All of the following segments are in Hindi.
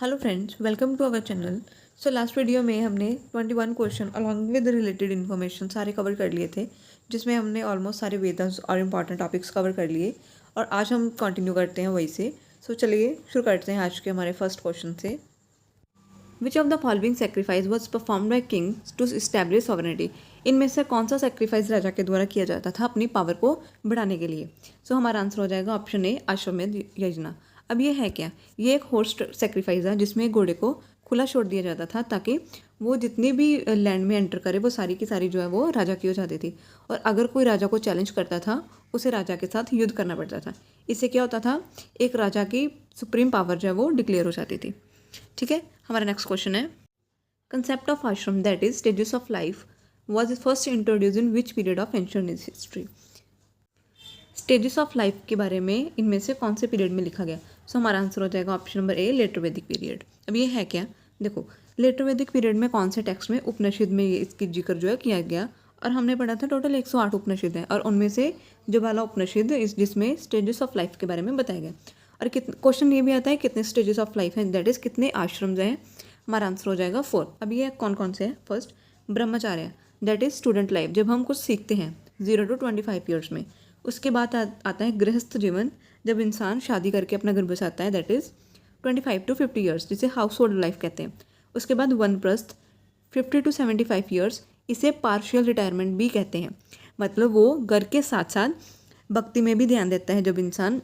Hello friends, welcome to our channel. So last video में हमने 21 question along with related information सारे कवर कर लिए थे, जिसमें हमने ऑलमोस्ट सारे वेदास और इम्पॉर्टेंट टॉपिक्स कवर कर लिए। और आज हम कंटिन्यू करते हैं वही से। सो चलिए शुरू करते हैं आज के हमारे फर्स्ट क्वेश्चन से। Which of the following sacrifice was perform by king to establish sovereignty. इनमें से कौन सा सेक्रीफाइस राजा के द्वारा किया जाता था अपनी पावर को बढ़ाने के लिए। सो हमारा आंसर हो जाएगा ऑप्शन ए, अश्वमेध यज्ञ। अब ये है क्या? ये एक हॉर्स सेक्रीफाइस है जिसमें घोड़े को खुला छोड़ दिया जाता था ताकि वो जितनी भी लैंड में एंटर करे वो सारी की सारी जो है वो राजा की हो जाती थी। और अगर कोई राजा को चैलेंज करता था उसे राजा के साथ युद्ध करना पड़ता था। इससे क्या होता था, एक राजा की सुप्रीम पावर जो है वो डिक्लेयर हो जाती थी। ठीक है, हमारा नेक्स्ट क्वेश्चन है, कंसेप्ट ऑफ आश्रम that is stages of life was first introduce in which period of ancient history. Stages of life के बारे में इनमें से कौन से पीरियड में लिखा गया? सो हमारा आंसर हो जाएगा ऑप्शन नंबर ए, लेटर वैदिक पीरियड। अब ये है क्या? देखो, लेटर वैदिक पीरियड में कौन से टेक्स्ट में उपनिषद में ये इसकी जिक्र जो है किया गया। और हमने पढ़ा था टोटल 108 उपनिषद हैं और उनमें से जो वाला उपनिषद इस जिसमें स्टेजेस ऑफ लाइफ के बारे में बताया गया। और कितने क्वेश्चन ये भी आता है कितने स्टेजेस ऑफ लाइफ हैं, दैट इज कितने आश्रम हैं। हमारा आंसर हो जाएगा 4। अब ये कौन कौन से हैं? First ब्रह्मचार्य, that is student life, जब हम कुछ सीखते हैं 0 to 25 ईयर्स में। उसके बाद आता है गृहस्थ जीवन, जब इंसान शादी करके अपना घर बसाता है, दैट इज़ 25 to 50 ईयर्स, जिसे हाउस होल्ड लाइफ कहते हैं। उसके बाद वनप्रस्थ 50 to 75 ईयर्स, इसे पार्शियल रिटायरमेंट भी कहते हैं। मतलब वो घर के साथ साथ भक्ति में भी ध्यान देता है जब इंसान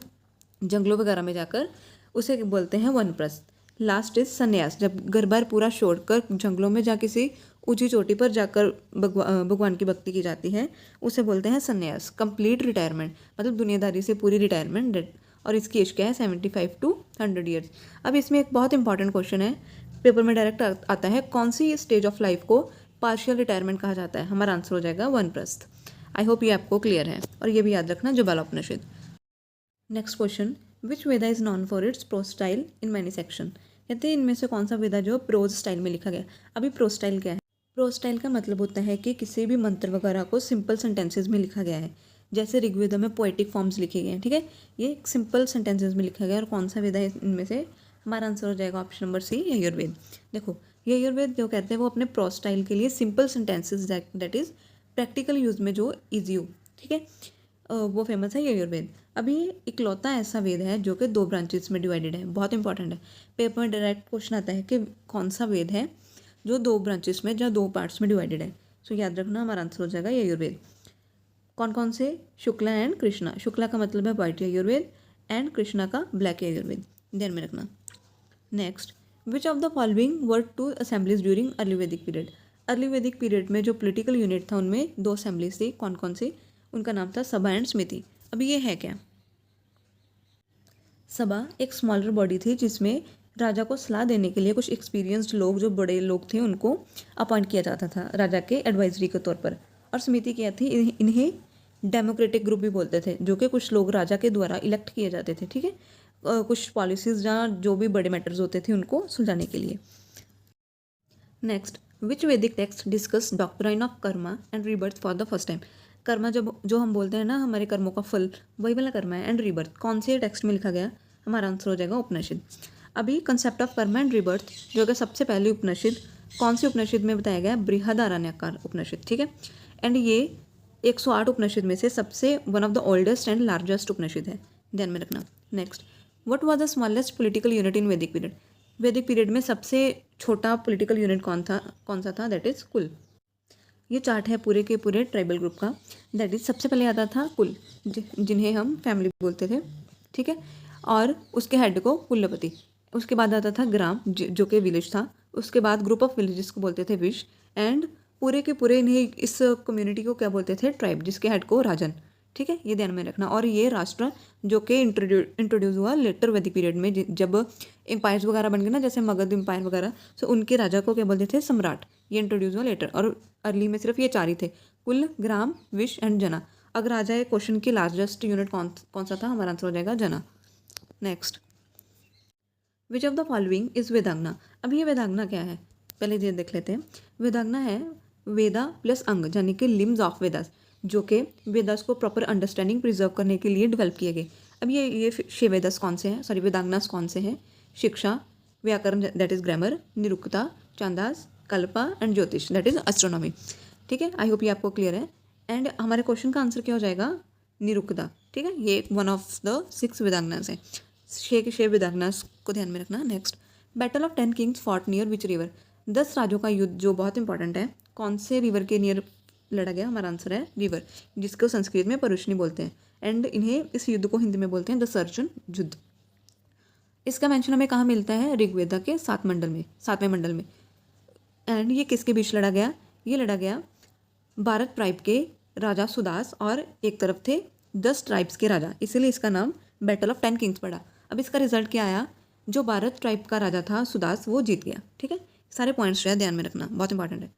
जंगलों वगैरह में जाकर, उसे बोलते हैं वनप्रस्थ। लास्ट इज संन्यास, जब घर बार पूरा छोड़कर जंगलों में जा किसी ऊंची चोटी पर जाकर भगवान की भक्ति की जाती है, उसे बोलते हैं संन्यास। कंप्लीट रिटायरमेंट मतलब दुनियादारी से पूरी रिटायरमेंट। और इसकी एज क्या है? 75 to 100 ईयर्स। अब इसमें एक बहुत इंपॉर्टेंट क्वेश्चन है, पेपर में डायरेक्ट आता है, कौन सी स्टेज ऑफ लाइफ को पार्शियल रिटायरमेंट कहा जाता है? हमारा आंसर हो जाएगा वनप्रस्थ। आई होप ये आपको क्लियर है और ये भी याद रखना, ज्वालोपनिषद। Next question, which Veda is known for its prose style in many section. कहते हैं इनमें से कौन सा वेदा जो प्रोज स्टाइल में लिखा गया। अभी प्रोज स्टाइल क्या है? प्रोज स्टाइल का मतलब होता है कि किसी भी मंत्र वगैरह को सिंपल सेंटेंसेस में लिखा गया है। जैसे ऋग्वेद में पोएटिक फॉर्म्स लिखे गए हैं, ठीक है, ये सिंपल सेंटेंसेस में लिखा गया है। और कौन सा वेदा है इनमें से? हमारा आंसर हो जाएगा ऑप्शन नंबर सी, यजुर्वेद। देखो, यजुर्वेद जो कहते हैं वो अपने प्रोज स्टाइल के लिए simple sentences that is practical use में जो ईजी हो, ठीक है, वो फेमस है यजुर्वेद। अभी इकलौता ऐसा वेद है जो कि 2 ब्रांचेस में डिवाइडेड है। बहुत इंपॉर्टेंट है, पेपर में डायरेक्ट क्वेश्चन आता है कि कौन सा वेद है जो 2 ब्रांचेस में या 2 पार्ट्स में डिवाइडेड है। सो याद रखना, हमारा आंसर हो जाएगा यजुर्वेद। कौन कौन से? शुक्ला एंड कृष्णा। शुक्ला का मतलब है वाइट यजुर्वेद एंड कृष्णा का ब्लैक यजुर्वेद, ध्यान में रखना। Next, which of the following were 2 assemblies during early वैदिक पीरियड। अर्ली वैदिक पीरियड में जो पॉलिटिकल यूनिट था उनमें 2 असेंबलीज थी। कौन कौन सी? उनका नाम था सभा एंड समिति। अब ये है क्या? सभा एक स्मॉलर बॉडी थी जिसमें राजा को सलाह देने के लिए कुछ एक्सपीरियंस्ड लोग, जो बड़े लोग थे, उनको अपॉइंट किया जाता था राजा के एडवाइजरी के तौर पर। और समिति क्या थी? इन्हें डेमोक्रेटिक ग्रुप भी बोलते थे, जो कि कुछ लोग राजा के द्वारा इलेक्ट किए जाते थे, ठीक है, कुछ पॉलिसीज या जो भी बड़े मैटर्स होते थे उनको सुलझाने के लिए। नेक्स्ट, विच वैदिक text discuss doctrine of Karma and rebirth for the first time. Karma जो हम बोलते हैं ना, हमारे कर्मों का फल, वही वाला कर्मा है। एंड रीबर्थ कौन से टेक्स्ट में लिखा गया? हमारा आंसर हो जाएगा उपनिषद। अभी concept of Karma and rebirth जो कि सबसे पहले उपनिषद, कौन सी उपनिषद में बताया गया? बृहदारण्यकार उपनिषद, ठीक है। एंड ये 108 उपनिषद में से सबसे one of the oldest and largest Upanishad है, ध्यान में रखना। Next, what was the smallest political unit in Vedic period. वैदिक पीरियड में सबसे छोटा पॉलिटिकल यूनिट कौन सा था? दैट इज कुल। ये चार्ट है पूरे के पूरे ट्राइबल ग्रुप का। दैट इज सबसे पहले आता था कुल, जिन्हें हम फैमिली बोलते थे, ठीक है, और उसके हेड को कुलपति। उसके बाद आता था ग्राम, जो कि विलेज था। उसके बाद ग्रुप ऑफ विलेजेस को बोलते थे विश। एंड पूरे के पूरे इन्हें, इस कम्युनिटी को क्या बोलते थे? ट्राइब, जिसके हेड को राजन, ठीक है, ये ध्यान में रखना। और ये राष्ट्र जो कि इंट्रोड्यूस हुआ लेटर वैदिक पीरियड में, जब एम्पायर्स वगैरह बन गए ना, जैसे मगध एम्पायर वगैरह, सो उनके राजा को क्या बोलते थे? सम्राट। ये इंट्रोड्यूस हुआ लेटर। और अर्ली में सिर्फ ये 4 ही थे, कुल, ग्राम, विश एंड जना। अगर आ जाए क्वेश्चन की लार्जेस्ट यूनिट कौन सा था, हमारा आंसर हो जाएगा जना। Next, which of the following is वेदांगना। अब ये वेदांगना क्या है, पहले ये देख लेते हैं। वेदांगना है वेदा प्लस अंग, यानी कि लिम्स ऑफ वेदास, जो कि वेदास को प्रॉपर अंडरस्टैंडिंग प्रिजर्व करने के लिए डेवलप किए गए। अब ये 6 वेदास कौन से हैं, सॉरी वेदांगनास कौन से हैं? शिक्षा, व्याकरण दैट इज़ ग्रामर, निरुक्ता, छांदास, कल्पा एंड ज्योतिष दैट इज़ एस्ट्रोनॉमी। ठीक है, आई होप ये आपको क्लियर है। एंड हमारे क्वेश्चन का आंसर क्या हो जाएगा, निरुक्ता। ठीक है, ये वन ऑफ द 6 वेदांगनास है। 6 वेदांगनास को ध्यान में रखना। Next, battle of 10 Kings fought near which river. 10 राजों का युद्ध जो बहुत इंपॉर्टेंट है, कौन से रिवर के नियर लड़ा गया, हमारा आंसर है रिवर, जिसको संस्कृत में परुष्णी बोलते हैं। एंड इन्हें, इस युद्ध को हिंदी में बोलते हैं दस अर्जुन युद्ध। इसका मेंशन हमें कहाँ मिलता है, ऋग्वेदा के 7वें मंडल में। एंड ये किसके बीच लड़ा गया, ये लड़ा गया भारत ट्राइब के राजा सुदास और एक तरफ थे 10 ट्राइब्स के राजा, इसीलिए इसका नाम बैटल ऑफ 10 किंग्स पड़ा। अब इसका रिजल्ट क्या आया, जो भारत ट्राइब का राजा था सुदास, वो जीत गया। ठीक है, सारे पॉइंट्स जो है ध्यान में रखना, बहुत इंपॉर्टेंट है।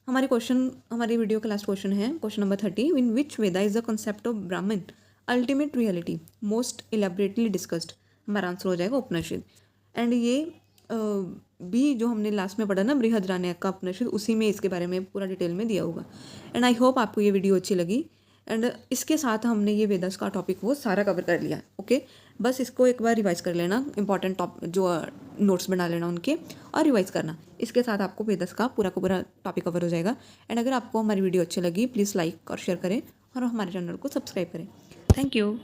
हमारी वीडियो का लास्ट क्वेश्चन है question number 30। In which Veda is the concept of ब्राह्मण अल्टीमेट रियलिटी मोस्ट इलेबरेटली डिस्कस्ड। हमारा आंसर हो जाएगा उपनिषद। एंड ये भी जो हमने लास्ट में पढ़ा ना, बृहदारण्यक का उपनिषद, उसी में इसके बारे में पूरा डिटेल में दिया होगा। एंड आई होप आपको ये वीडियो अच्छी लगी। एंड इसके साथ हमने ये वेदास का टॉपिक वो सारा कवर कर लिया। ओके, बस इसको एक बार रिवाइज कर लेना, इंपॉर्टेंट जो नोट्स बना लेना उनके और रिवाइज करना। इसके साथ आपको वेदास का पूरा टॉपिक कवर हो जाएगा। एंड अगर आपको हमारी वीडियो अच्छी लगी, प्लीज़ लाइक और शेयर करें और हमारे चैनल को सब्सक्राइब करें। Thank you.